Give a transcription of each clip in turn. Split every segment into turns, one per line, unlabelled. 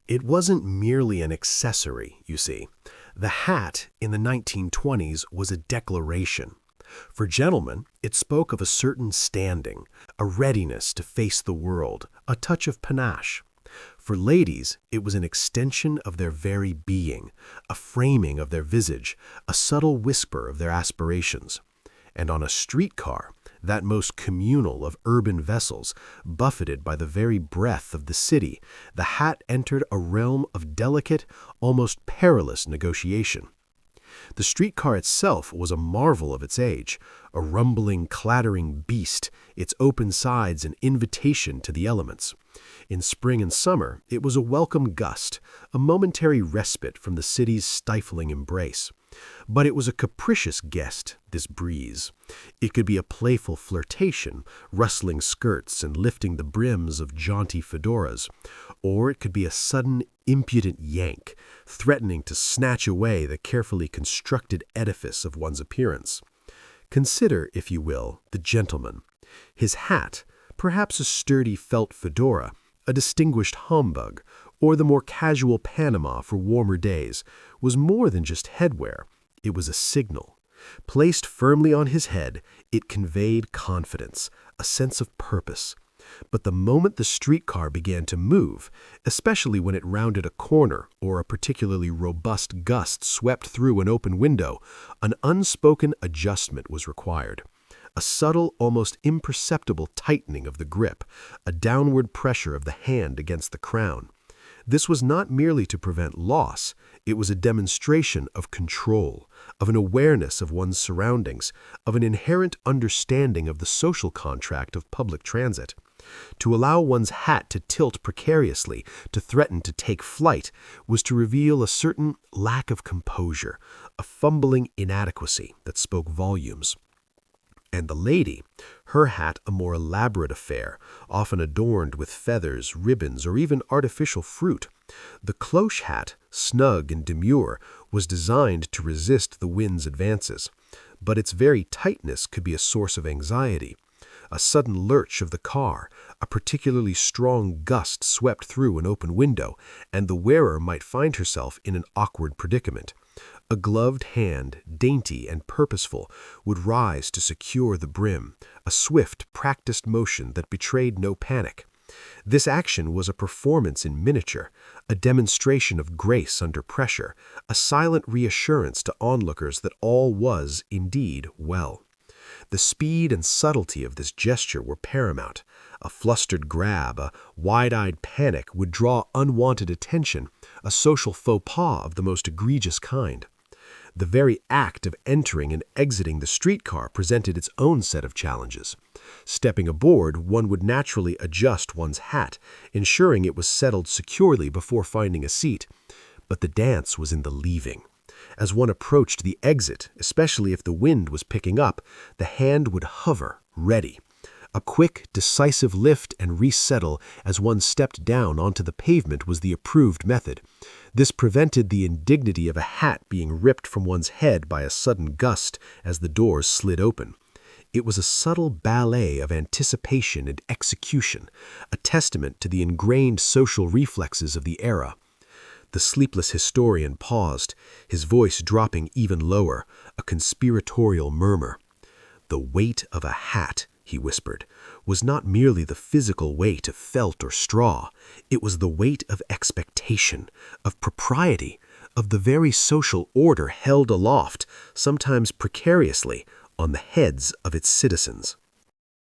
It wasn't merely an accessory, you see. The hat in the 1920s was a declaration. For gentlemen, it spoke of a certain standing, a readiness to face the world, a touch of panache. For ladies, it was an extension of their very being, a framing of their visage, a subtle whisper of their aspirations. And on a streetcar, that most communal of urban vessels, buffeted by the very breath of the city, the hat entered a realm of delicate, almost perilous negotiation. The streetcar itself was a marvel of its age, a rumbling, clattering beast, its open sides an invitation to the elements. In spring and summer, it was a welcome gust, a momentary respite from the city's stifling embrace. But it was a capricious guest, this breeze. It could be a playful flirtation, rustling skirts and lifting the brims of jaunty fedoras, or it could be a sudden, impudent yank, threatening to snatch away the carefully constructed edifice of one's appearance. Consider, if you will, the gentleman. His hat, perhaps a sturdy felt fedora, a distinguished humbug, or the more casual Panama for warmer days, was more than just headwear. It was a signal. Placed firmly on his head, it conveyed confidence, a sense of purpose. But the moment the streetcar began to move, especially when it rounded a corner or a particularly robust gust swept through an open window, an unspoken adjustment was required. A subtle, almost imperceptible tightening of the grip, a downward pressure of the hand against the crown. This was not merely to prevent loss, it was a demonstration of control, of an awareness of one's surroundings, of an inherent understanding of the social contract of public transit. To allow one's hat to tilt precariously, to threaten to take flight, was to reveal a certain lack of composure, a fumbling inadequacy that spoke volumes. And the lady, her hat a more elaborate affair, often adorned with feathers, ribbons, or even artificial fruit. The cloche hat, snug and demure, was designed to resist the wind's advances, but its very tightness could be a source of anxiety. A sudden lurch of the car, a particularly strong gust swept through an open window, and the wearer might find herself in an awkward predicament. A gloved hand, dainty and purposeful, would rise to secure the brim, a swift, practiced motion that betrayed no panic. This action was a performance in miniature, a demonstration of grace under pressure, a silent reassurance to onlookers that all was, indeed, well. The speed and subtlety of this gesture were paramount. A flustered grab, a wide-eyed panic would draw unwanted attention, a social faux pas of the most egregious kind. The very act of entering and exiting the streetcar presented its own set of challenges. Stepping aboard, one would naturally adjust one's hat, ensuring it was settled securely before finding a seat. But the dance was in the leaving. As one approached the exit, especially if the wind was picking up, the hand would hover, ready. A quick, decisive lift and resettle as one stepped down onto the pavement was the approved method. This prevented the indignity of a hat being ripped from one's head by a sudden gust as the doors slid open. It was a subtle ballet of anticipation and execution, a testament to the ingrained social reflexes of the era. The sleepless historian paused, his voice dropping even lower, a conspiratorial murmur. "The weight of a hat," he whispered, "was not merely the physical weight of felt or straw. It was the weight of expectation, of propriety, of the very social order held aloft, sometimes precariously, on the heads of its citizens."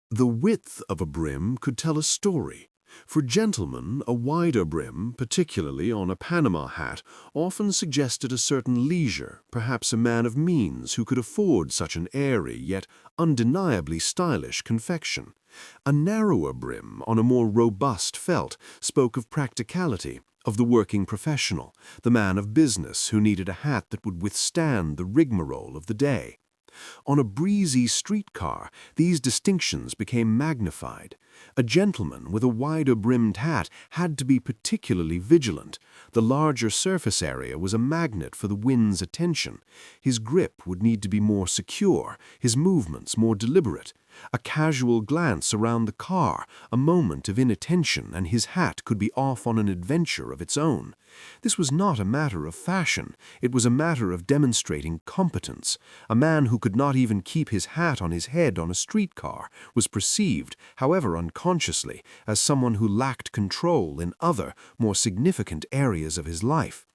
The width of a brim could tell a story. For gentlemen, a wider brim, particularly on a Panama hat, often suggested a certain leisure, perhaps a man of means who could afford such an airy yet undeniably stylish confection. A narrower brim on a more robust felt spoke of practicality, of the working professional, the man of business who needed a hat that would withstand the rigmarole of the day. On a breezy streetcar, these distinctions became magnified. A gentleman with a wider-brimmed hat had to be particularly vigilant. The larger surface area was a magnet for the wind's attention. His grip would need to be more secure, his movements more deliberate. A casual glance around the car, a moment of inattention, and his hat could be off on an adventure of its own. This was not a matter of fashion, it was a matter of demonstrating competence. A man who could not even keep his hat on his head on a streetcar was perceived, however unconsciously, as someone who lacked control in other, more significant areas of his life.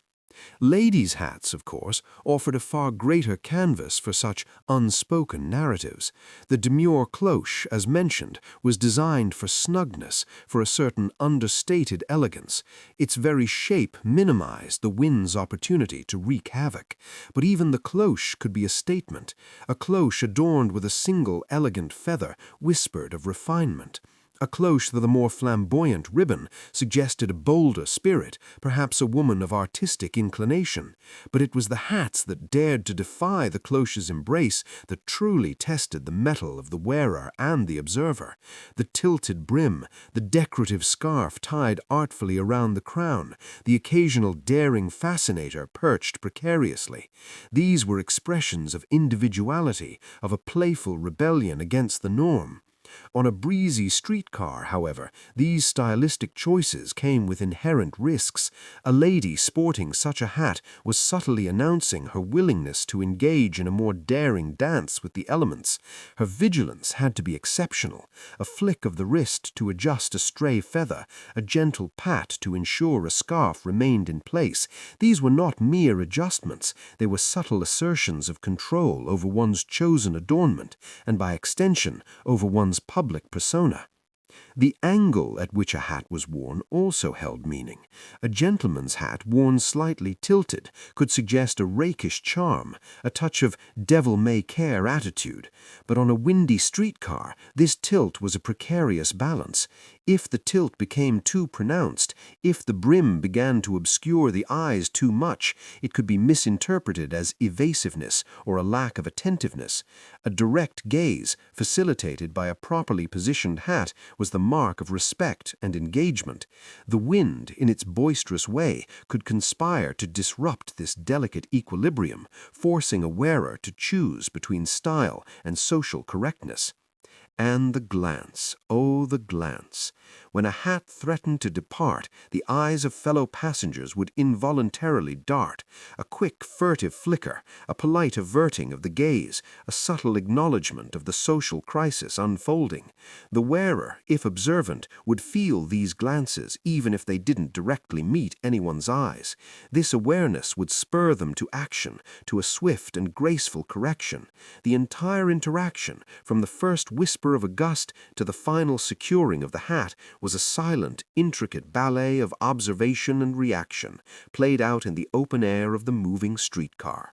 Ladies' hats, of course, offered a far greater canvas for such unspoken narratives. The demure cloche, as mentioned, was designed for snugness, for a certain understated elegance. Its very shape minimized the wind's opportunity to wreak havoc. But even the cloche could be a statement. A cloche adorned with a single elegant feather whispered of refinement. A cloche with a more flamboyant ribbon suggested a bolder spirit, perhaps a woman of artistic inclination. But it was the hats that dared to defy the cloche's embrace that truly tested the mettle of the wearer and the observer. The tilted brim, the decorative scarf tied artfully around the crown, the occasional daring fascinator perched precariously. These were expressions of individuality, of a playful rebellion against the norm. On a breezy streetcar, however, these stylistic choices came with inherent risks. A lady sporting such a hat was subtly announcing her willingness to engage in a more daring dance with the elements. Her vigilance had to be exceptional. A flick of the wrist to adjust a stray feather, a gentle pat to ensure a scarf remained in place. These were not mere adjustments. They were subtle assertions of control over one's chosen adornment, and by extension, over one's public persona. The angle at which a hat was worn also held meaning. A gentleman's hat worn slightly tilted could suggest a rakish charm, a touch of devil-may-care attitude. But on a windy streetcar, this tilt was a precarious balance. If the tilt became too pronounced, if the brim began to obscure the eyes too much, it could be misinterpreted as evasiveness or a lack of attentiveness. A direct gaze, facilitated by a properly positioned hat, was the mark of respect and engagement. The wind, in its boisterous way, could conspire to disrupt this delicate equilibrium, forcing a wearer to choose between style and social correctness. And the glance, oh, the glance. When a hat threatened to depart, the eyes of fellow passengers would involuntarily dart. A quick, furtive flicker, a polite averting of the gaze, a subtle acknowledgment of the social crisis unfolding. The wearer, if observant, would feel these glances even if they didn't directly meet anyone's eyes. This awareness would spur them to action, to a swift and graceful correction. The entire interaction, from the first whisper of a gust to the final securing of the hat, was a silent, intricate ballet of observation and reaction, played out in the open air of the moving streetcar.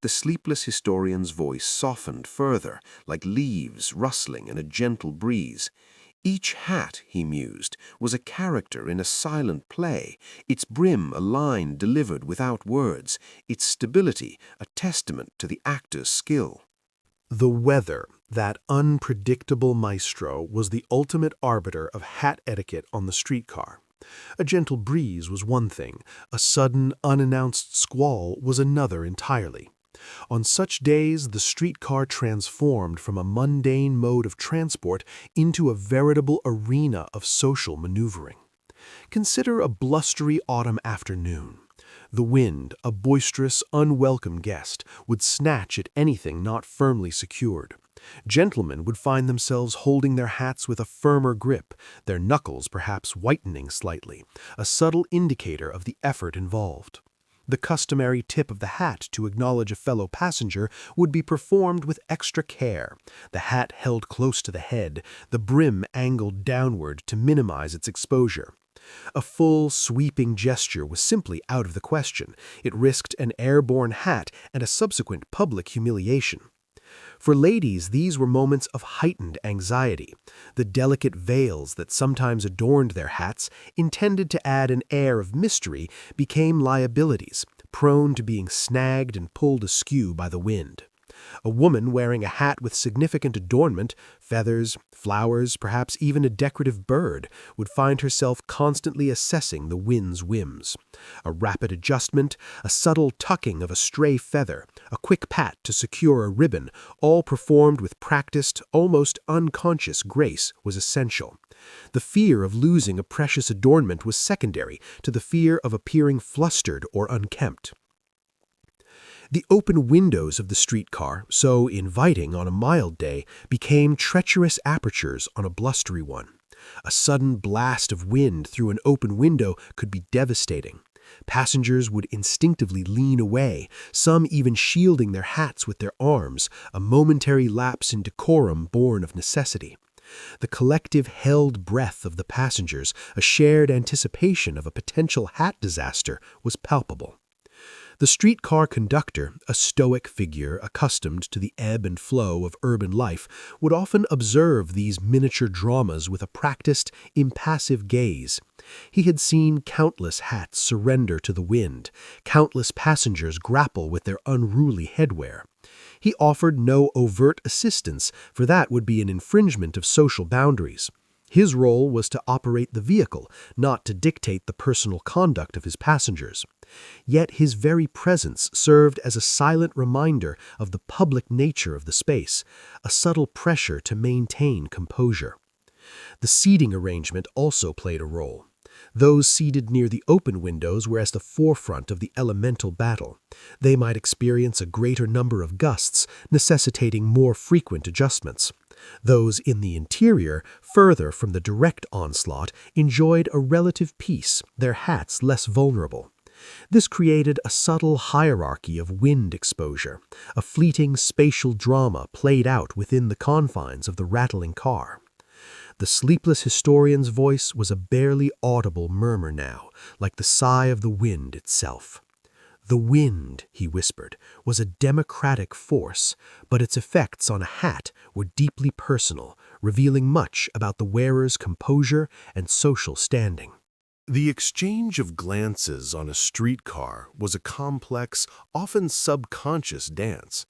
The sleepless historian's voice softened further, like leaves rustling in a gentle breeze. Each hat, he mused, was a character in a silent play, its brim a line delivered without words, its stability a testament to the actor's skill.
The weather, that unpredictable maestro, was the ultimate arbiter of hat etiquette on the streetcar. A gentle breeze was one thing, a sudden, unannounced squall was another entirely. On such days, the streetcar transformed from a mundane mode of transport into a veritable arena of social maneuvering. Consider a blustery autumn afternoon. The wind, a boisterous, unwelcome guest, would snatch at anything not firmly secured. Gentlemen would find themselves holding their hats with a firmer grip, their knuckles perhaps whitening slightly, a subtle indicator of the effort involved. The customary tip of the hat to acknowledge a fellow passenger would be performed with extra care, the hat held close to the head, the brim angled downward to minimize its exposure. A full, sweeping gesture was simply out of the question. It risked an airborne hat and a subsequent public humiliation. For ladies, these were moments of heightened anxiety. The delicate veils that sometimes adorned their hats, intended to add an air of mystery, became liabilities, prone to being snagged and pulled askew by the wind. A woman wearing a hat with significant adornment, feathers, flowers, perhaps even a decorative bird, would find herself constantly assessing the wind's whims. A rapid adjustment, a subtle tucking of a stray feather, a quick pat to secure a ribbon, all performed with practiced, almost unconscious grace, was essential. The fear of losing a precious adornment was secondary to the fear of appearing flustered or unkempt. The open windows of the streetcar, so inviting on a mild day, became treacherous apertures on a blustery one. A sudden blast of wind through an open window could be devastating. Passengers would instinctively lean away, some even shielding their hats with their arms, a momentary lapse in decorum born of necessity. The collective held breath of the passengers, a shared anticipation of a potential hat disaster, was palpable. The streetcar conductor, a stoic figure accustomed to the ebb and flow of urban life, would often observe these miniature dramas with a practiced, impassive gaze. He had seen countless hats surrender to the wind, countless passengers grapple with their unruly headwear. He offered no overt assistance, for that would be an infringement of social boundaries. His role was to operate the vehicle, not to dictate the personal conduct of his passengers. Yet his very presence served as a silent reminder of the public nature of the space, a subtle pressure to maintain composure. The seating arrangement also played a role. Those seated near the open windows were as the forefront of the elemental battle. They might experience a greater number of gusts, necessitating more frequent adjustments. Those in the interior, further from the direct onslaught, enjoyed a relative peace, their hats less vulnerable. This created a subtle hierarchy of wind exposure, a fleeting spatial drama played out within the confines of the rattling car. The sleepless historian's voice was a barely audible murmur now, like the sigh of the wind itself. The wind, he whispered, was a democratic force, but its effects on a hat were deeply personal, revealing much about the wearer's composure and social standing.
The exchange of glances on a streetcar was a complex, often subconscious dance.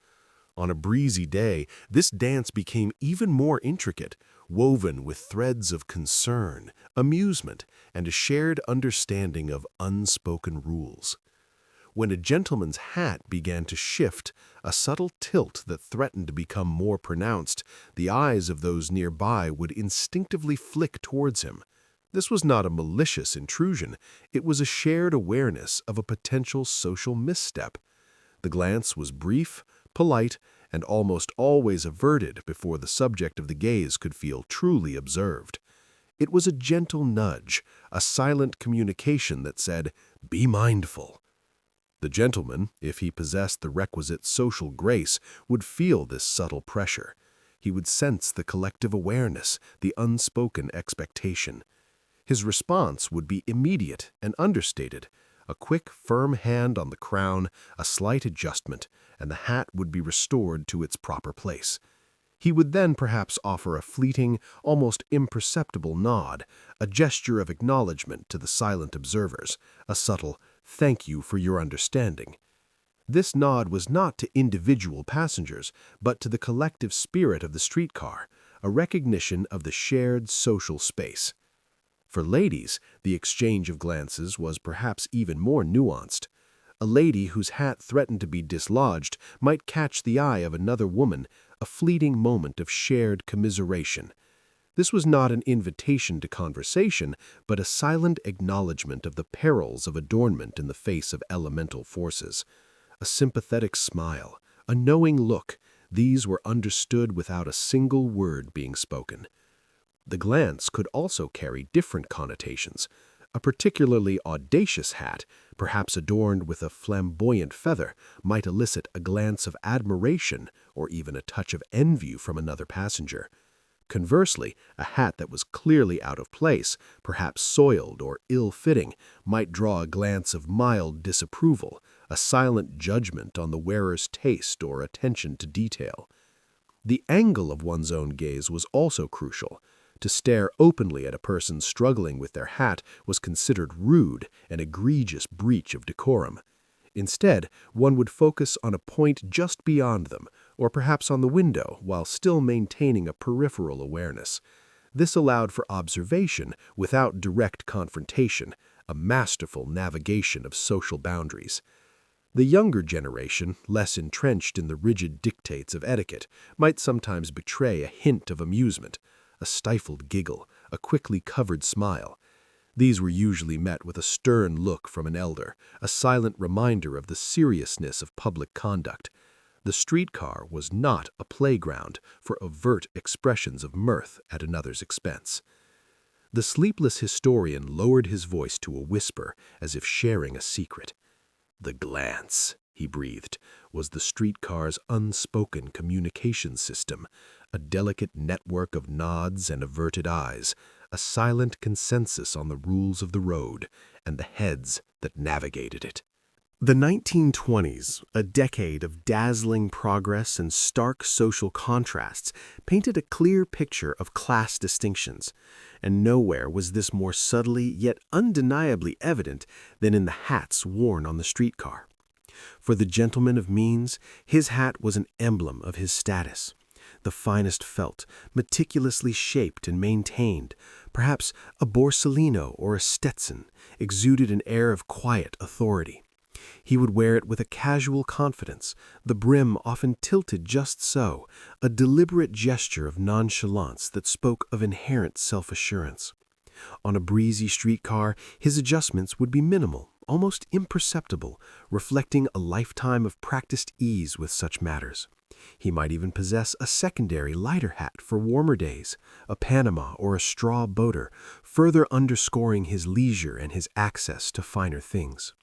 On a breezy day, this dance became even more intricate, woven with threads of concern, amusement, and a shared understanding of unspoken rules. When a gentleman's hat began to shift, a subtle tilt that threatened to become more pronounced, the eyes of those nearby would instinctively flick towards him. This was not a malicious intrusion, it was a shared awareness of a potential social misstep. The glance was brief, polite, and almost always averted before the subject of the gaze could feel truly observed. It was a gentle nudge, a silent communication that said, "Be mindful." The gentleman, if he possessed the requisite social grace, would feel this subtle pressure. He would sense the collective awareness, the unspoken expectation. His response would be immediate and understated. A quick, firm hand on the crown, a slight adjustment, and the hat would be restored to its proper place. He would then perhaps offer a fleeting, almost imperceptible nod, a gesture of acknowledgement to the silent observers, a subtle, "Thank you for your understanding." This nod was not to individual passengers, but to the collective spirit of the streetcar, a recognition of the shared social space. For ladies, the exchange of glances was perhaps even more nuanced. A lady whose hat threatened to be dislodged might catch the eye of another woman, a fleeting moment of shared commiseration. This was not an invitation to conversation, but a silent acknowledgement of the perils of adornment in the face of elemental forces. A sympathetic smile, a knowing look, these were understood without a single word being spoken. The glance could also carry different connotations. A particularly audacious hat, perhaps adorned with a flamboyant feather, might elicit a glance of admiration or even a touch of envy from another passenger. Conversely, a hat that was clearly out of place, perhaps soiled or ill-fitting, might draw a glance of mild disapproval, a silent judgment on the wearer's taste or attention to detail. The angle of one's own gaze was also crucial. To stare openly at a person struggling with their hat was considered rude, an egregious breach of decorum. Instead, one would focus on a point just beyond them,
or perhaps on the window, while still maintaining a peripheral awareness. This allowed for observation without direct confrontation, a masterful navigation of social boundaries. The younger generation, less entrenched in the rigid dictates of etiquette, might sometimes betray a hint of amusement, a stifled giggle, a quickly covered smile. These were usually met with a stern look from an elder, a silent reminder of the seriousness of public conduct. The streetcar was not a playground for overt expressions of mirth at another's expense. The sleepless historian lowered his voice to a whisper, as if sharing a secret. The glance, he breathed, was the streetcar's unspoken communication system, a delicate network of nods and averted eyes, a silent consensus on the rules of the road and the heads that navigated it. The 1920s, a decade of dazzling progress and stark social contrasts, painted a clear picture of class distinctions, and nowhere was this more subtly yet undeniably evident than in the hats worn on the streetcar. For the gentleman of means, his hat was an emblem of his status. The finest felt, meticulously shaped and maintained, perhaps a Borsalino or a Stetson, exuded an air of quiet authority. He would wear it with a casual confidence, the brim often tilted just so, a deliberate gesture of nonchalance that spoke of inherent self-assurance. On a breezy streetcar, his adjustments would be minimal, almost imperceptible, reflecting a lifetime of practiced ease with such matters. He might even possess a secondary lighter hat for warmer days, a Panama or a straw boater, further underscoring his leisure and his access to finer things.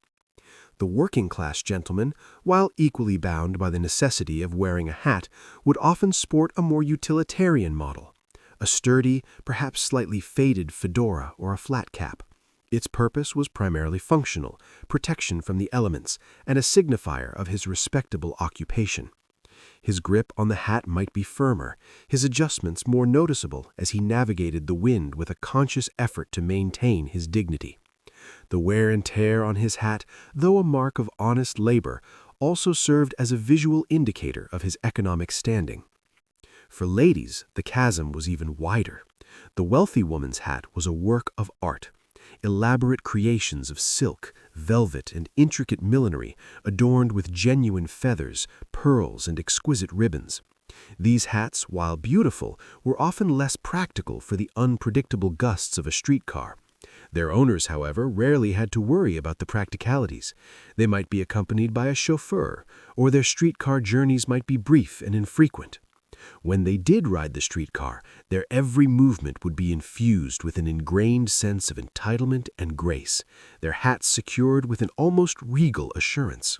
The working-class gentleman, while equally bound by the necessity of wearing a hat, would often sport a more utilitarian model, a sturdy, perhaps slightly faded fedora or a flat cap. Its purpose was primarily functional, protection from the elements, and a signifier of his respectable occupation. His grip on the hat might be firmer, his adjustments more noticeable as he navigated the wind with a conscious effort to maintain his dignity. The wear and tear on his hat, though a mark of honest labor, also served as a visual indicator of his economic standing. For ladies, the chasm was even wider. The wealthy woman's hat was a work of art. Elaborate creations of silk, velvet, and intricate millinery, adorned with genuine feathers, pearls, and exquisite ribbons. These hats, while beautiful, were often less practical for the unpredictable gusts of a streetcar. Their owners, however, rarely had to worry about the practicalities. They might be accompanied by a chauffeur, or their streetcar journeys might be brief and infrequent. When they did ride the streetcar, their every movement would be infused with an ingrained sense of entitlement and grace, their hats secured with an almost regal assurance.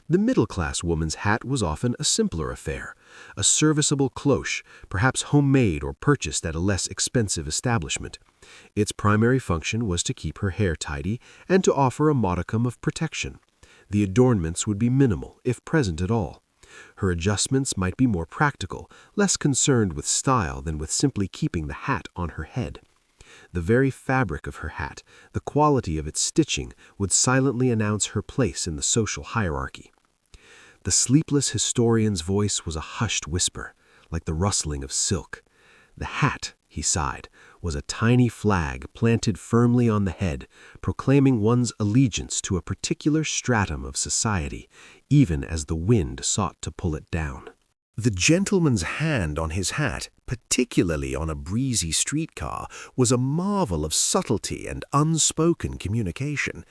The middle-class woman's hat was often a simpler affair, a serviceable cloche, perhaps homemade or purchased at a less expensive establishment. Its primary function was to keep her hair tidy and to offer a modicum of protection. The adornments would be minimal, if present at all. Her adjustments might be more practical, less concerned with style than with simply keeping the hat on her head. The very fabric of her hat, the quality of its stitching, would silently announce her place in the social hierarchy. The sleepless historian's voice was a hushed whisper, like the rustling of silk. The hat, he sighed, was a tiny flag planted firmly on the head, proclaiming one's allegiance to a particular stratum of society, even as the wind sought to pull it down. The gentleman's hand on his hat, particularly on a breezy streetcar, was a marvel of subtlety and unspoken communication.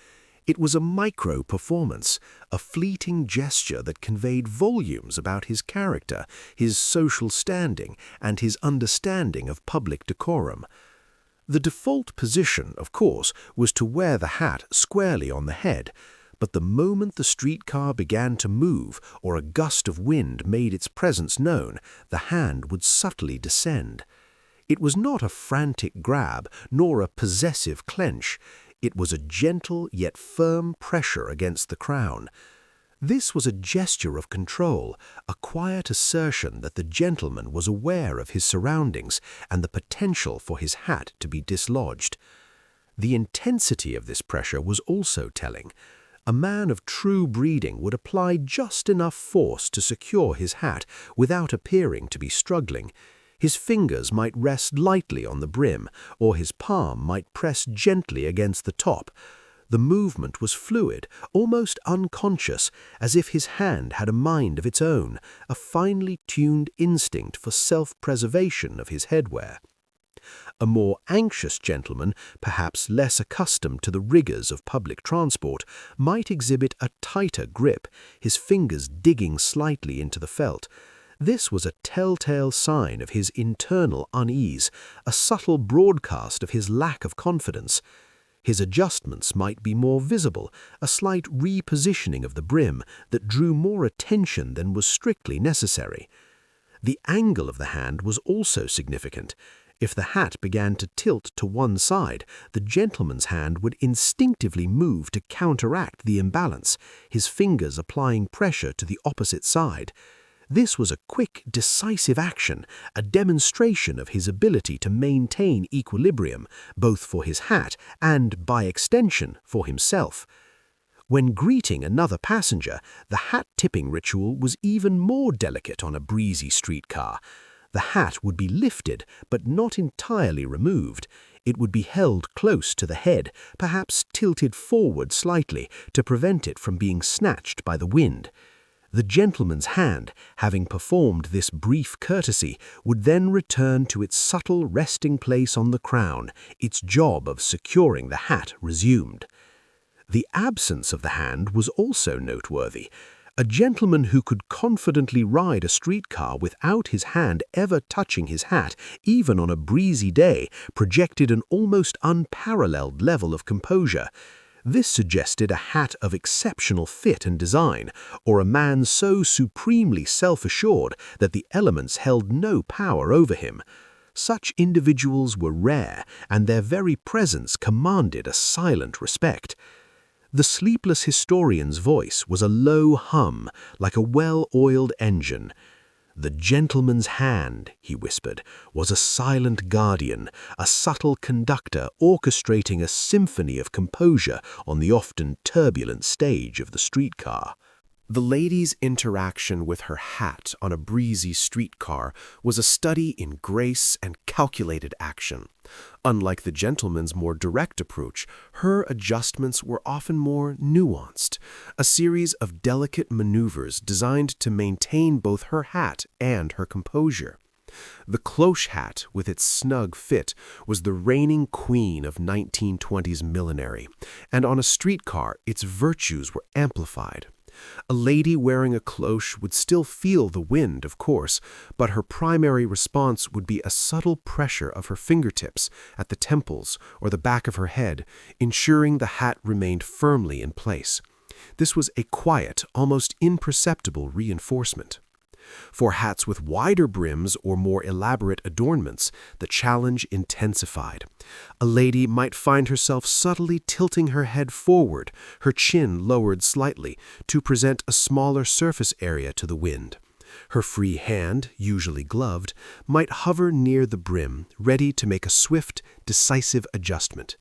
It was a micro-performance, a fleeting gesture that conveyed volumes about his character, his social standing, and his understanding of public decorum. The default position, of course, was to wear the hat squarely on the head, but the moment the streetcar began to move or a gust of wind made its presence known, the hand would subtly descend. It was not a frantic grab, nor a possessive clench. It was a gentle yet firm pressure against the crown. This was a gesture of control, a quiet assertion that the gentleman was aware of his surroundings and the potential for his hat to be dislodged. The intensity of this pressure was also telling. A man of true breeding would apply just enough force to secure his hat without appearing to be struggling. His fingers might rest lightly on the brim, or his palm might press gently against the top. The movement was fluid, almost unconscious, as if his hand had a mind of its own, a finely tuned instinct for self-preservation of his headwear. A more anxious gentleman, perhaps less accustomed to the rigors of public transport, might exhibit a tighter grip, his fingers digging slightly into the felt. This was a telltale sign of his internal unease, a subtle broadcast of his lack of confidence. His adjustments might be more visible, a slight repositioning of the brim that drew more attention than was strictly necessary. The angle of the hand was also significant. If the hat began to tilt to one side, the gentleman's hand would instinctively move to counteract the imbalance, his fingers applying pressure to the opposite side. This was a quick, decisive action, a demonstration of his ability to maintain equilibrium, both for his hat and, by extension, for himself. When greeting another passenger, the hat-tipping ritual was even more delicate on a breezy streetcar. The hat would be lifted, but not entirely removed. It would be held close to the head, perhaps tilted forward slightly to prevent it from being snatched by the wind. The gentleman's hand, having performed this brief courtesy, would then return to its subtle resting place on the crown, its job of securing the hat resumed. The absence of the hand was also noteworthy. A gentleman who could confidently ride a streetcar without his hand ever touching his hat, even on a breezy day, projected an almost unparalleled level of composure. This suggested a hat of exceptional fit and design, or a man so supremely self-assured that the elements held no power over him. Such individuals were rare, and their very presence commanded a silent respect. The sleepless historian's voice was a low hum, like a well-oiled engine. "The gentleman's hand," he whispered, "was a silent guardian, a subtle conductor orchestrating a symphony of composure on the often turbulent stage of the streetcar." The lady's interaction with her hat on a breezy streetcar was a study in grace and calculated action. Unlike the gentleman's more direct approach, her adjustments were often more nuanced, a series of delicate maneuvers designed to maintain both her hat and her composure. The cloche hat, with its snug fit, was the reigning queen of 1920s millinery, and on a streetcar its virtues were amplified. A lady wearing a cloche would still feel the wind, of course, but her primary response would be a subtle pressure of her fingertips at the temples or the back of her head, ensuring the hat remained firmly in place. This was a quiet, almost imperceptible reinforcement. For hats with wider brims or more elaborate adornments, the challenge intensified. A lady might find herself subtly tilting her head forward, her chin lowered slightly, to present a smaller surface area to the wind. Her free hand, usually gloved, might hover near the brim, ready to make a swift, decisive adjustment.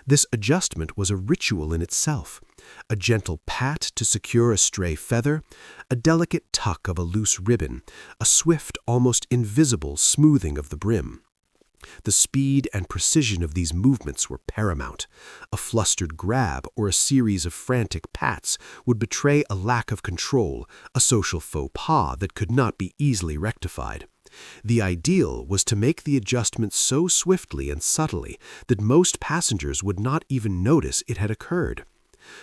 This adjustment was a ritual in itself. A gentle pat to secure a stray feather, a delicate tuck of a loose ribbon, a swift, almost invisible smoothing of the brim. The speed and precision of these movements were paramount. A flustered grab or a series of frantic pats would betray a lack of control, a social faux pas that could not be easily rectified. The ideal was to make the adjustment so swiftly and subtly that most passengers would not even notice it had occurred.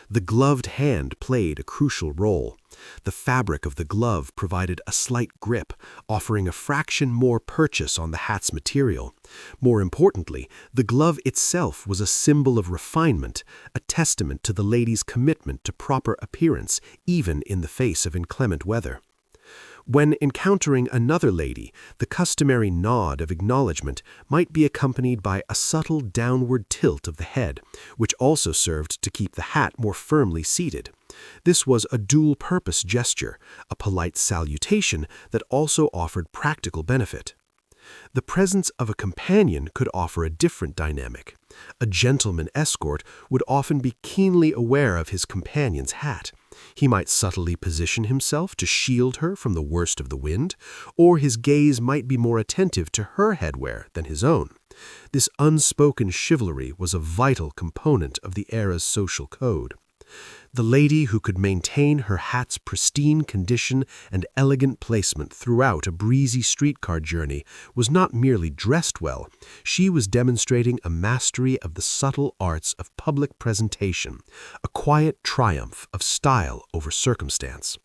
The gloved hand played a crucial role. The fabric of the glove provided a slight grip, offering a fraction more purchase on the hat's material. More importantly, the glove itself was a symbol of refinement, a testament to the lady's commitment to proper appearance, even in the face of inclement weather. When encountering another lady, the customary nod of acknowledgement might be accompanied by a subtle downward tilt of the head, which also served to keep the hat more firmly seated. This was a dual-purpose gesture, a polite salutation that also offered practical benefit. The presence of a companion could offer a different dynamic. A gentleman escort would often be keenly aware of his companion's hat. He might subtly position himself to shield her from the worst of the wind, or his gaze might be more attentive to her headwear than his own. This unspoken chivalry was a vital component of the era's social code. The lady who could maintain her hat's pristine condition and elegant placement throughout a breezy streetcar journey was not merely dressed well, she was demonstrating a mastery of the subtle arts of public presentation, a quiet triumph of style over circumstance.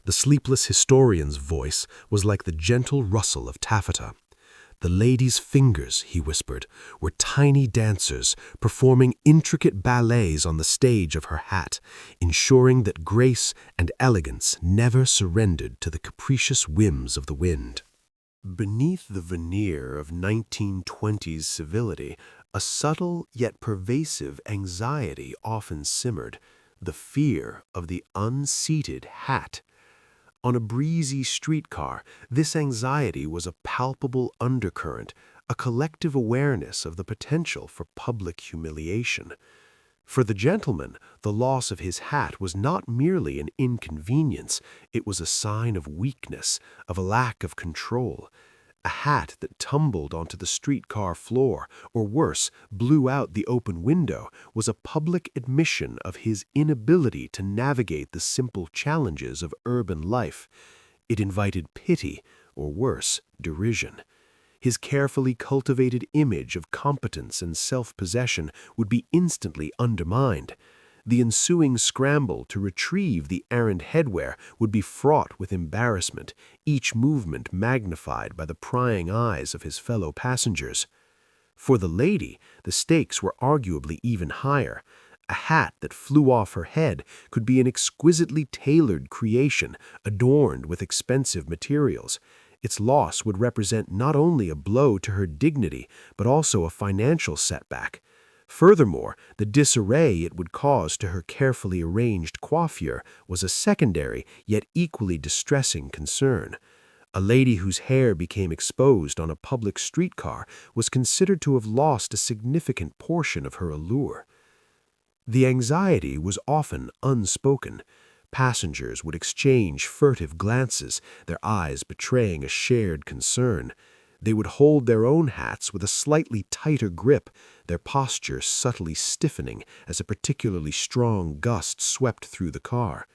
The sleepless historian's voice was like the gentle rustle of taffeta. The lady's fingers, he whispered, were tiny dancers performing intricate ballets on the stage of her hat, ensuring that grace and elegance never surrendered to the capricious whims of the wind. Beneath the veneer of 1920s civility, a subtle yet pervasive anxiety often simmered, the fear of the unseated hat. On a breezy streetcar, this anxiety was a palpable undercurrent, a collective awareness of the potential for public humiliation. For the gentleman, the loss of his hat was not merely an inconvenience, it was a sign of weakness, of a lack of control. A hat that tumbled onto the streetcar floor, or worse, blew out the open window, was a public admission of his inability to navigate the simple challenges of urban life. It invited pity, or worse, derision. His carefully cultivated image of competence and self-possession would be instantly undermined. The ensuing scramble to retrieve the errant headwear would be fraught with embarrassment, each movement magnified by the prying eyes of his fellow passengers. For the lady, the stakes were arguably even higher. A hat that flew off her head could be an exquisitely tailored creation, adorned with expensive materials. Its loss would represent not only a blow to her dignity, but also a financial setback. Furthermore, the disarray it would cause to her carefully arranged coiffure was a secondary, yet equally distressing concern. A lady whose hair became exposed on a public streetcar was considered to have lost a significant portion of her allure. The anxiety was often unspoken. Passengers would exchange furtive glances, their eyes betraying a shared concern. They would hold their own hats with a slightly tighter grip, their posture subtly stiffening as a particularly strong gust swept through the car.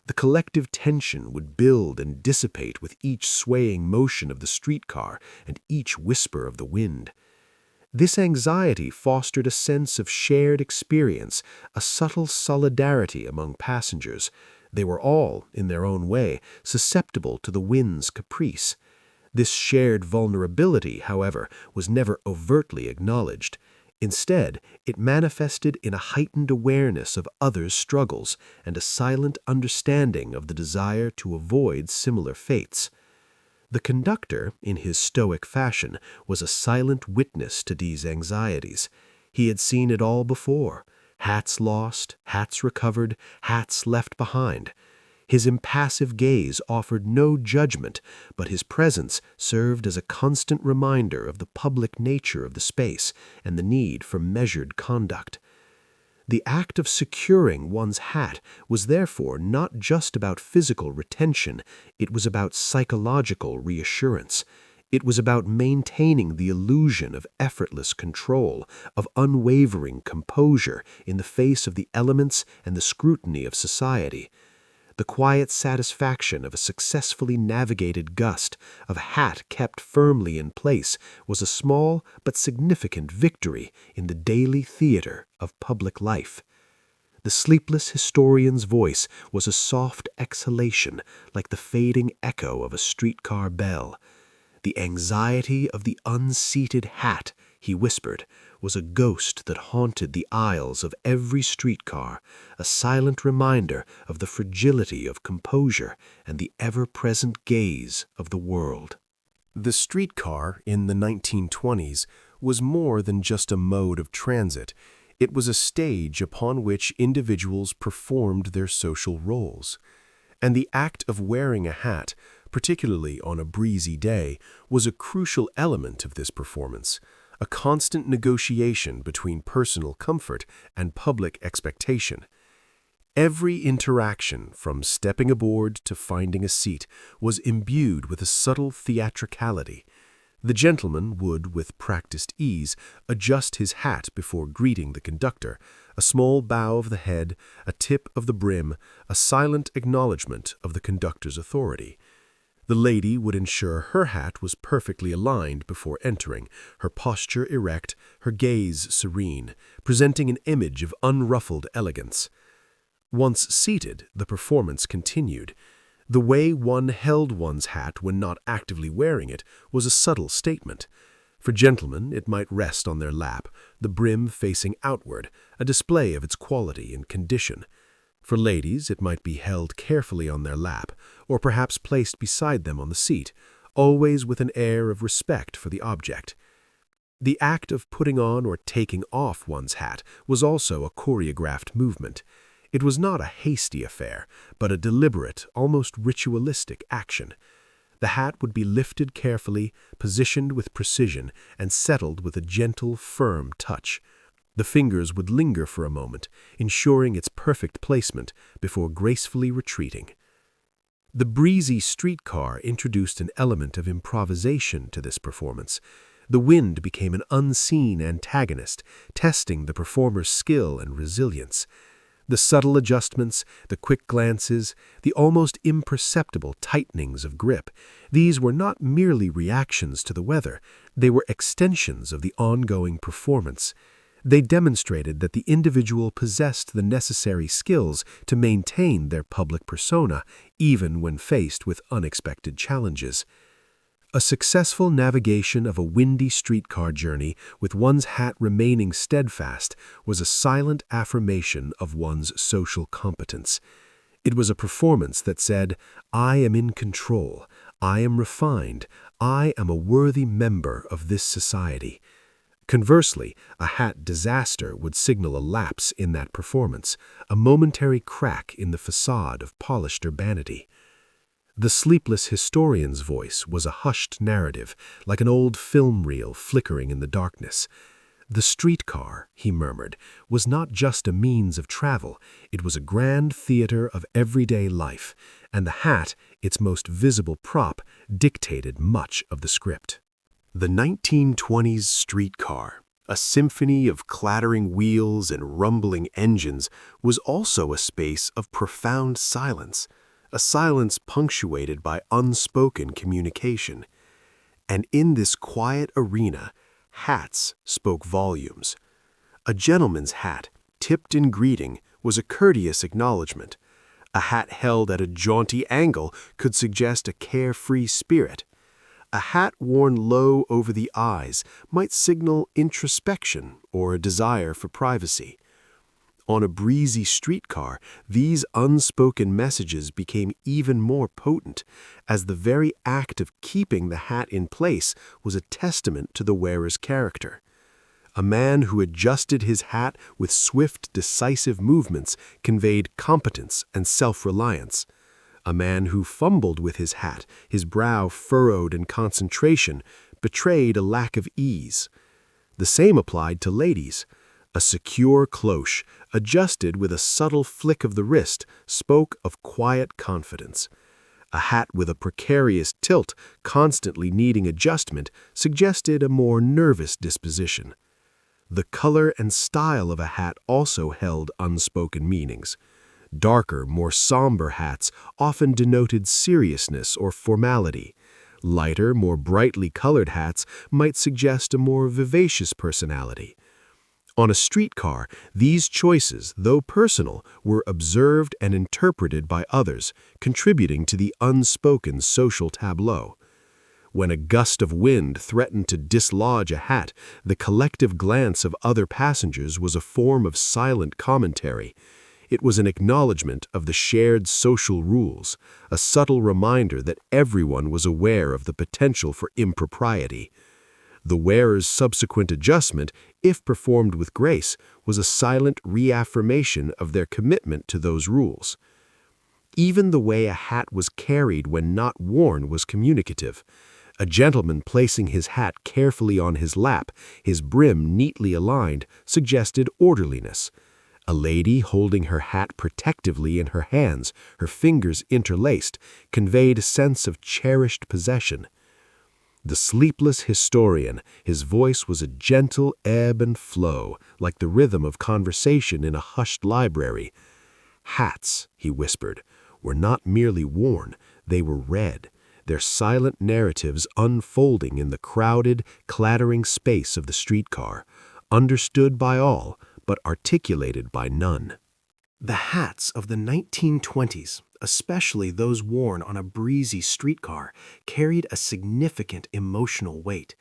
The collective tension would build and dissipate with each swaying motion of the streetcar and each whisper of the wind. This anxiety fostered a sense of shared experience, a subtle solidarity among passengers. They were all, in their own way, susceptible to the wind's caprice. This shared vulnerability, however, was never overtly acknowledged. Instead, it manifested in a heightened awareness of others' struggles and a silent understanding of the desire to avoid similar fates. The conductor, in his stoic fashion, was a silent witness to these anxieties. He had seen it all before: hats lost, hats recovered, hats left behind. His impassive gaze offered no judgment, but his presence served as a constant reminder of the public nature of the space and the need for measured conduct. The act of securing one's hat was therefore not just about physical retention, it was about psychological reassurance. It was about maintaining the illusion of effortless control, of unwavering composure in the face of the elements and the scrutiny of society. The quiet satisfaction of a successfully navigated gust, of a hat kept firmly in place, was a small but significant victory in the daily theater of public life. The sleepless historian's voice was a soft exhalation, like the fading echo of a streetcar bell. The anxiety of the unseated hat, he whispered, was a ghost that haunted the aisles of every streetcar, a silent reminder of the fragility of composure and the ever-present gaze of the world. The streetcar in the 1920s was more than just a mode of transit. It was a stage upon which individuals performed their social roles. And the act of wearing a hat, particularly on a breezy day, was a crucial element of this performance, a constant negotiation between personal comfort and public expectation. Every interaction, from stepping aboard to finding a seat, was imbued with a subtle theatricality. The gentleman would, with practiced ease, adjust his hat before greeting the conductor, a small bow of the head, a tip of the brim, a silent acknowledgement of the conductor's authority. The lady would ensure her hat was perfectly aligned before entering, her posture erect, her gaze serene, presenting an image of unruffled elegance. Once seated, the performance continued. The way one held one's hat when not actively wearing it was a subtle statement. For gentlemen, it might rest on their lap, the brim facing outward, a display of its quality and condition. For ladies, it might be held carefully on their lap, or perhaps placed beside them on the seat, always with an air of respect for the object. The act of putting on or taking off one's hat was also a choreographed movement. It was not a hasty affair, but a deliberate, almost ritualistic action. The hat would be lifted carefully, positioned with precision, and settled with a gentle, firm touch. The fingers would linger for a moment, ensuring its perfect placement before gracefully retreating. The breezy streetcar introduced an element of improvisation to this performance. The wind became an unseen antagonist, testing the performer's skill and resilience. The subtle adjustments, the quick glances, the almost imperceptible tightenings of grip, these were not merely reactions to the weather, they were extensions of the ongoing performance. They demonstrated that the individual possessed the necessary skills to maintain their public persona, even when faced with unexpected challenges. A successful navigation of a windy streetcar journey with one's hat remaining steadfast was a silent affirmation of one's social competence. It was a performance that said, "I am in control, I am refined, I am a worthy member of this society." Conversely, a hat disaster would signal a lapse in that performance, a momentary crack in the facade of polished urbanity. The sleepless historian's voice was a hushed narrative, like an old film reel flickering in the darkness. The streetcar, he murmured, was not just a means of travel, it was a grand theater of everyday life, and the hat, its most visible prop, dictated much of the script. The 1920s streetcar, a symphony of clattering wheels and rumbling engines, was also a space of profound silence, a silence punctuated by unspoken communication. And in this quiet arena, hats spoke volumes. A gentleman's hat, tipped in greeting, was a courteous acknowledgement. A hat held at a jaunty angle could suggest a carefree spirit. A hat worn low over the eyes might signal introspection or a desire for privacy. On a breezy streetcar, these unspoken messages became even more potent, as the very act of keeping the hat in place was a testament to the wearer's character. A man who adjusted his hat with swift, decisive movements conveyed competence and self-reliance. A man who fumbled with his hat, his brow furrowed in concentration, betrayed a lack of ease. The same applied to ladies. A secure cloche, adjusted with a subtle flick of the wrist, spoke of quiet confidence. A hat with a precarious tilt, constantly needing adjustment, suggested a more nervous disposition. The color and style of a hat also held unspoken meanings. Darker, more somber hats often denoted seriousness or formality. Lighter, more brightly colored hats might suggest a more vivacious personality. On a streetcar, these choices, though personal, were observed and interpreted by others, contributing to the unspoken social tableau. When a gust of wind threatened to dislodge a hat, the collective glance of other passengers was a form of silent commentary. It was an acknowledgement of the shared social rules, a subtle reminder that everyone was aware of the potential for impropriety. The wearer's subsequent adjustment, if performed with grace, was a silent reaffirmation of their commitment to those rules. Even the way a hat was carried when not worn was communicative. A gentleman placing his hat carefully on his lap, his brim neatly aligned, suggested orderliness. A lady holding her hat protectively in her hands, her fingers interlaced, conveyed a sense of cherished possession. The sleepless historian, his voice was a gentle ebb and flow, like the rhythm of conversation in a hushed library. Hats, he whispered, were not merely worn, they were read, their silent narratives unfolding in the crowded, clattering space of the streetcar, understood by all, but articulated by none. The hats of the 1920s, especially those worn on a breezy streetcar, carried a significant emotional weight.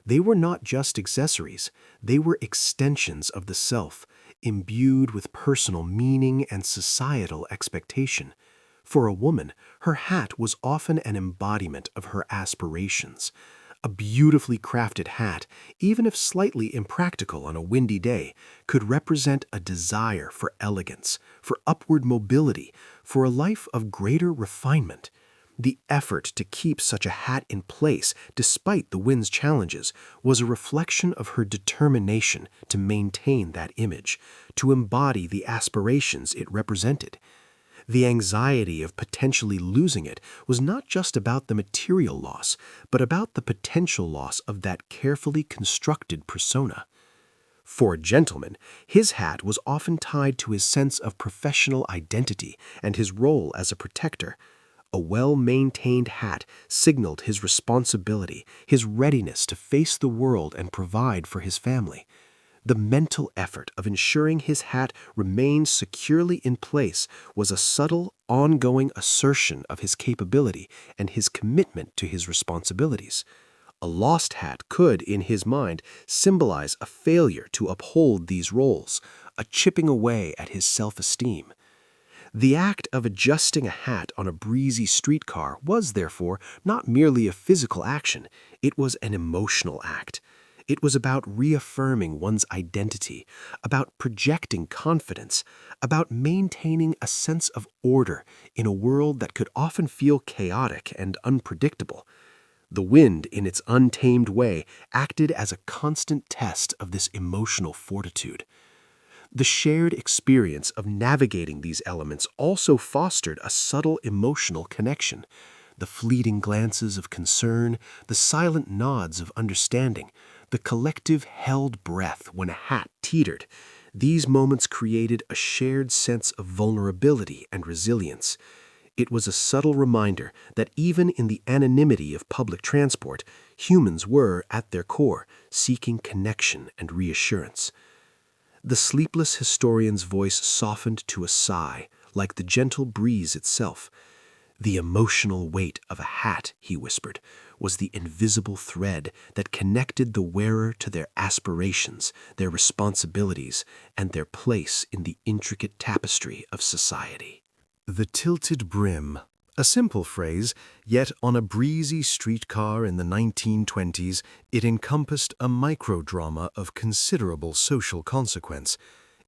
They were not just accessories, they were extensions of the self, imbued with personal meaning and societal expectation. For a woman, her hat was often an embodiment of her aspirations. A beautifully crafted hat, even if slightly impractical on a windy day, could represent a desire for elegance, for upward mobility, for a life of greater refinement. The effort to keep such a hat in place, despite the wind's challenges, was a reflection of her determination to maintain that image, to embody the aspirations it represented. The anxiety of potentially losing it was not just about the material loss, but about the potential loss of that carefully constructed persona. For a gentleman, his hat was often tied to his sense of professional identity and his role as a protector. A well-maintained hat signaled his responsibility, his readiness to face the world and provide for his family. The mental effort of ensuring his hat remained securely in place was a subtle, ongoing assertion of his capability and his commitment to his responsibilities. A lost hat could, in his mind, symbolize a failure to uphold these roles, a chipping away at his self-esteem. The act of adjusting a hat on a breezy streetcar was, therefore, not merely a physical action, it was an emotional act. It was about reaffirming one's identity, about projecting confidence, about maintaining a sense of order in a world that could often feel chaotic and unpredictable. The wind, in its untamed way, acted as a constant test of this emotional fortitude. The shared experience of navigating these elements also fostered a subtle emotional connection. The fleeting glances of concern, the silent nods of understanding, the collective held breath when a hat teetered. These moments created a shared sense of vulnerability and resilience. It was a subtle reminder that even in the anonymity of public transport, humans were, at their core, seeking connection and reassurance. The sleepless historian's voice softened to a sigh, like the gentle breeze itself. The emotional weight of a hat, he whispered, was the invisible thread that connected the wearer to their aspirations, their responsibilities, and their place in the intricate tapestry of society. The tilted brim, a simple phrase, yet on a breezy streetcar in the 1920s, it encompassed a microdrama of considerable social consequence.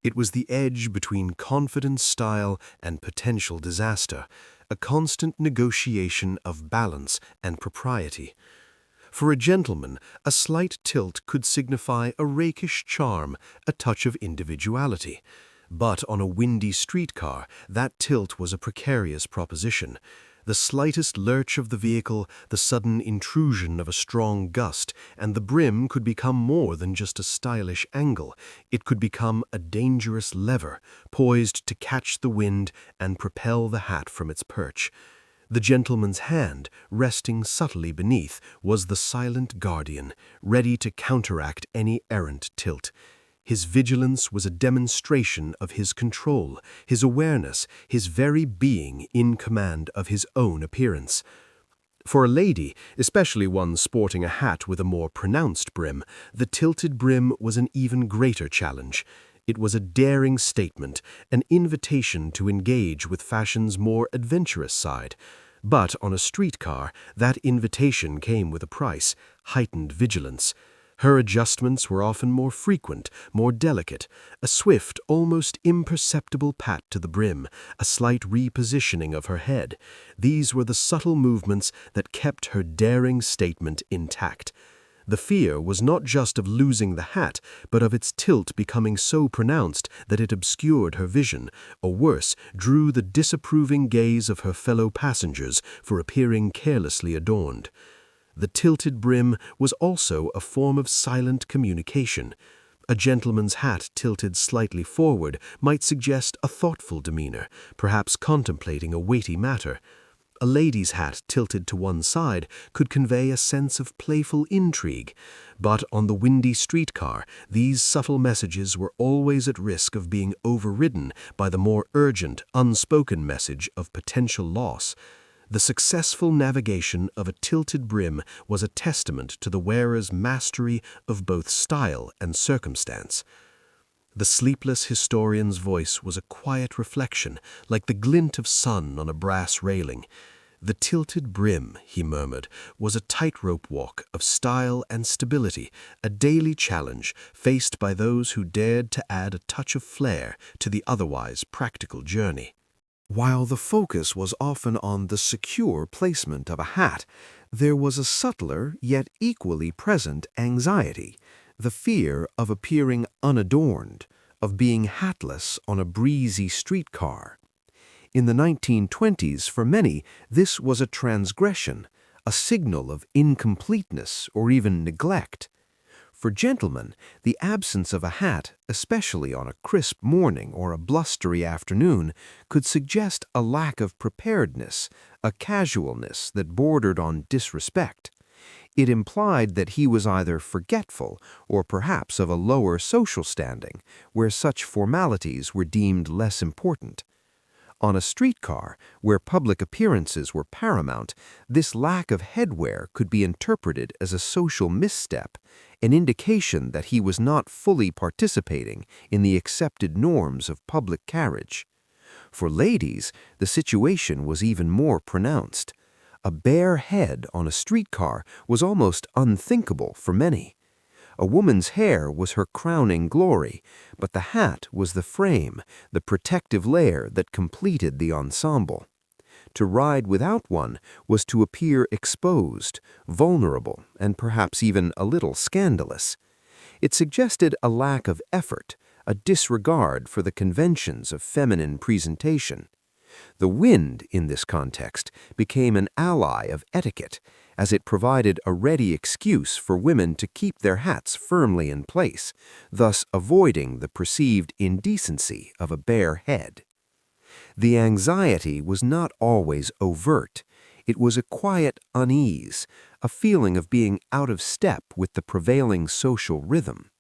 It was the edge between confident style and potential disaster, a constant negotiation of balance and propriety. For a gentleman, a slight tilt could signify a rakish charm, a touch of individuality. But on a windy streetcar, that tilt was a precarious proposition. The slightest lurch of the vehicle, the sudden intrusion of a strong gust, and the brim could become more than just a stylish angle. It could become a dangerous lever, poised to catch the wind and propel the hat from its perch. The gentleman's hand, resting subtly beneath, was the silent guardian, ready to counteract any errant tilt. His vigilance was a demonstration of his control, his awareness, his very being in command of his own appearance. For a lady, especially one sporting a hat with a more pronounced brim, the tilted brim was an even greater challenge. It was a daring statement, an invitation to engage with fashion's more adventurous side. But on a streetcar, that invitation came with a price, heightened vigilance. Her adjustments were often more frequent, more delicate, a swift, almost imperceptible pat to the brim, a slight repositioning of her head. These were the subtle movements that kept her daring statement intact. The fear was not just of losing the hat, but of its tilt becoming so pronounced that it obscured her vision, or worse, drew the disapproving gaze of her fellow passengers for appearing carelessly adorned. The tilted brim was also a form of silent communication. A gentleman's hat tilted slightly forward might suggest a thoughtful demeanor, perhaps contemplating a weighty matter. A lady's hat tilted to one side could convey a sense of playful intrigue, but on the windy streetcar, these subtle messages were always at risk of being overridden by the more urgent, unspoken message of potential loss. The successful navigation of a tilted brim was a testament to the wearer's mastery of both style and circumstance. The sleepless historian's voice was a quiet reflection, like the glint of sun on a brass railing. The tilted brim, he murmured, was a tightrope walk of style and stability, a daily challenge faced by those who dared to add a touch of flair to the otherwise practical journey.
While the focus was often on the secure placement of a hat, there was a subtler yet equally present anxiety, the fear of appearing unadorned, of being hatless on a breezy streetcar. In the 1920s, for many, this was a transgression, a signal of incompleteness or even neglect. For gentlemen, the absence of a hat, especially on a crisp morning or a blustery afternoon, could suggest a lack of preparedness, a casualness that bordered on disrespect. It implied that he was either forgetful or perhaps of a lower social standing, where such formalities were deemed less important. On a streetcar, where public appearances were paramount, this lack of headwear could be interpreted as a social misstep, an indication that he was not fully participating in the accepted norms of public carriage. For ladies, the situation was even more pronounced. A bare head on a streetcar was almost unthinkable for many. A woman's hair was her crowning glory, but the hat was the frame, the protective layer that completed the ensemble. To ride without one was to appear exposed, vulnerable, and perhaps even a little scandalous. It suggested a lack of effort, a disregard for the conventions of feminine presentation. The wind, in this context, became an ally of etiquette, as it provided a ready excuse for women to keep their hats firmly in place, thus avoiding the perceived indecency of a bare head. The anxiety was not always overt. It was a quiet unease, a feeling of being out of step with the prevailing social rhythm.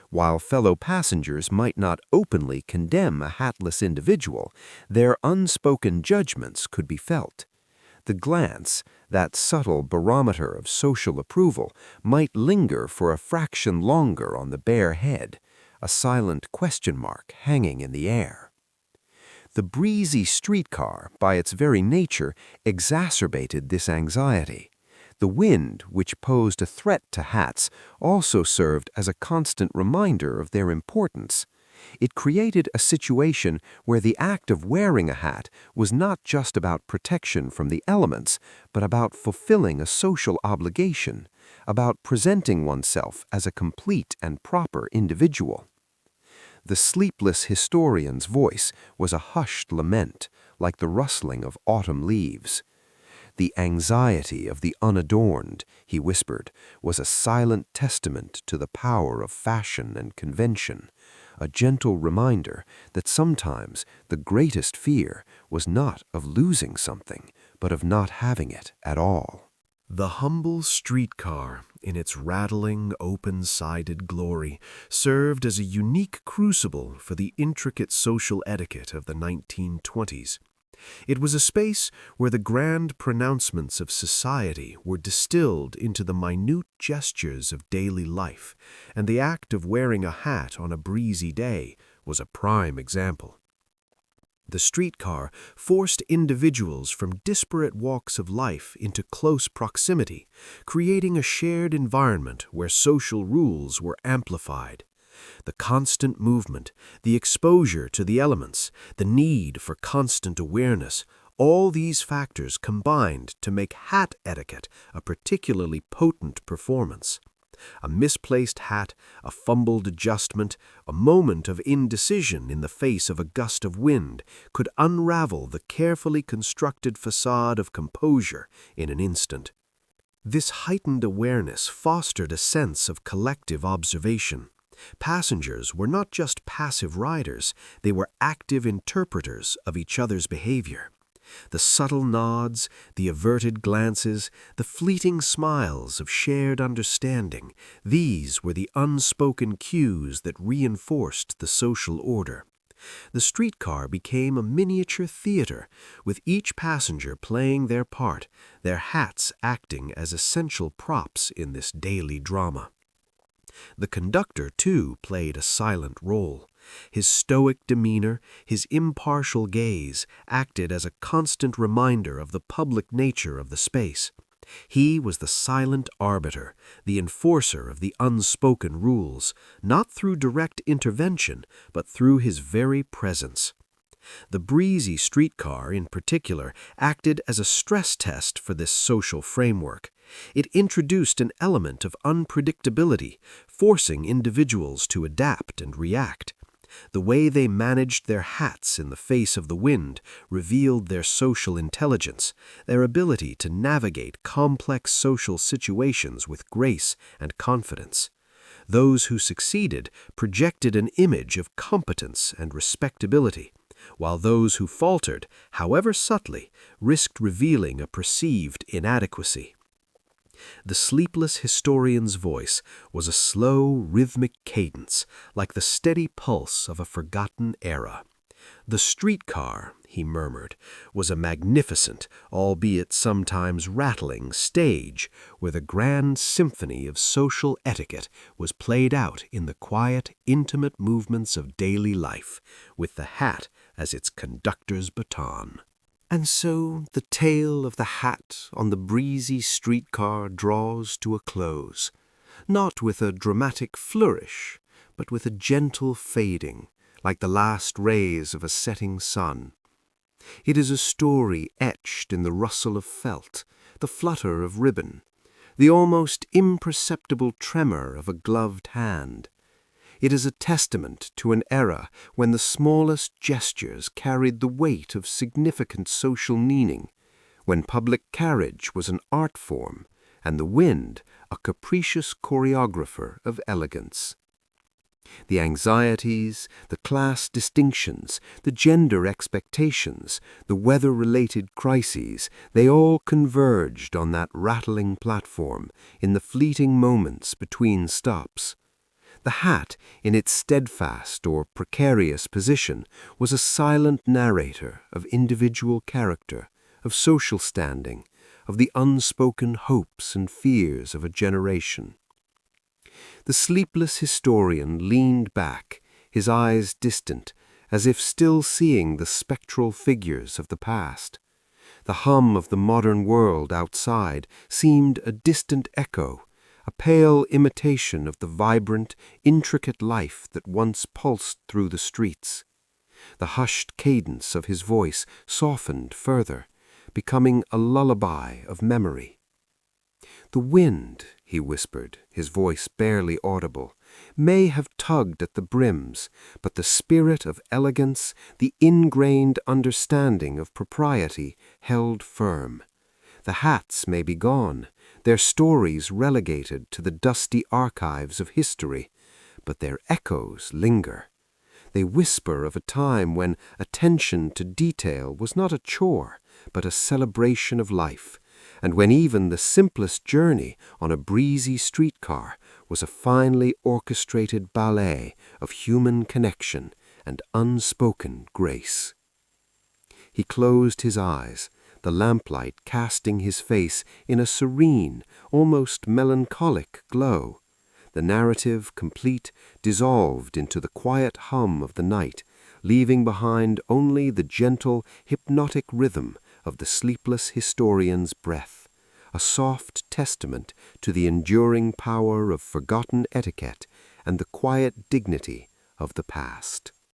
While fellow passengers might not openly condemn a hatless individual, their unspoken judgments could be felt. The glance, that subtle barometer of social approval, might linger for a fraction longer on the bare head, a silent question mark hanging in the air. The breezy streetcar, by its very nature, exacerbated this anxiety. The wind, which posed a threat to hats, also served as a constant reminder of their importance. It created a situation where the act of wearing a hat was not just about protection from the elements, but about fulfilling a social obligation, about presenting oneself as a complete and proper individual. The sleepless historian's voice was a hushed lament, like the rustling of autumn leaves. The anxiety of the unadorned, he whispered, was a silent testament to the power of fashion and convention, a gentle reminder that sometimes the greatest fear was not of losing something, but of not having it at all.
The humble streetcar, in its rattling, open-sided glory, served as a unique crucible for the intricate social etiquette of the 1920s. It was a space where the grand pronouncements of society were distilled into the minute gestures of daily life, and the act of wearing a hat on a breezy day was a prime example. The streetcar forced individuals from disparate walks of life into close proximity, creating a shared environment where social rules were amplified. The constant movement, the exposure to the elements, the need for constant awareness, all these factors combined to make hat etiquette a particularly potent performance. A misplaced hat, a fumbled adjustment, a moment of indecision in the face of a gust of wind could unravel the carefully constructed facade of composure in an instant. This heightened awareness fostered a sense of collective observation. Passengers were not just passive riders, they were active interpreters of each other's behavior. The subtle nods, the averted glances, the fleeting smiles of shared understanding, these were the unspoken cues that reinforced the social order. The streetcar became a miniature theater, with each passenger playing their part, their hats acting as essential props in this daily drama. The conductor, too, played a silent role. His stoic demeanor, his impartial gaze, acted as a constant reminder of the public nature of the space. He was the silent arbiter, the enforcer of the unspoken rules, not through direct intervention, but through his very presence. The breezy streetcar, in particular, acted as a stress test for this social framework. It introduced an element of unpredictability, forcing individuals to adapt and react. The way they managed their hats in the face of the wind revealed their social intelligence, their ability to navigate complex social situations with grace and confidence. Those who succeeded projected an image of competence and respectability, while those who faltered, however subtly, risked revealing a perceived inadequacy. The sleepless historian's voice was a slow, rhythmic cadence, like the steady pulse of a forgotten era. The streetcar, he murmured, was a magnificent, albeit sometimes rattling, stage where the grand symphony of social etiquette was played out in the quiet, intimate movements of daily life, with the hat as its conductor's baton. And so the tale of the hat on the breezy streetcar draws to a close, not with a dramatic flourish, but with a gentle fading, like the last rays of a setting sun. It is a story etched in the rustle of felt, the flutter of ribbon, the almost imperceptible tremor of a gloved hand. It is a testament to an era when the smallest gestures carried the weight of significant social meaning, when public carriage was an art form and the wind a capricious choreographer of elegance. The anxieties, the class distinctions, the gender expectations, the weather-related crises, they all converged on that rattling platform in the fleeting moments between stops. The hat, in its steadfast or precarious position, was a silent narrator of individual character, of social standing, of the unspoken hopes and fears of a generation. The sleepless historian leaned back, his eyes distant, as if still seeing the spectral figures of the past. The hum of the modern world outside seemed a distant echo, a pale imitation of the vibrant, intricate life that once pulsed through the streets. The hushed cadence of his voice softened further, becoming a lullaby of memory. "The wind," he whispered, his voice barely audible, "may have tugged at the brims, but the spirit of elegance, the ingrained understanding of propriety, held firm. The hats may be gone, their stories relegated to the dusty archives of history, but their echoes linger. They whisper of a time when attention to detail was not a chore, but a celebration of life, and when even the simplest journey on a breezy streetcar was a finely orchestrated ballet of human connection and unspoken grace." He closed his eyes, the lamplight casting his face in a serene, almost melancholic glow. The narrative, complete, dissolved into the quiet hum of the night,
leaving behind only the gentle, hypnotic rhythm of the sleepless historian's breath, a soft testament to the enduring power of forgotten etiquette and the quiet dignity of the past.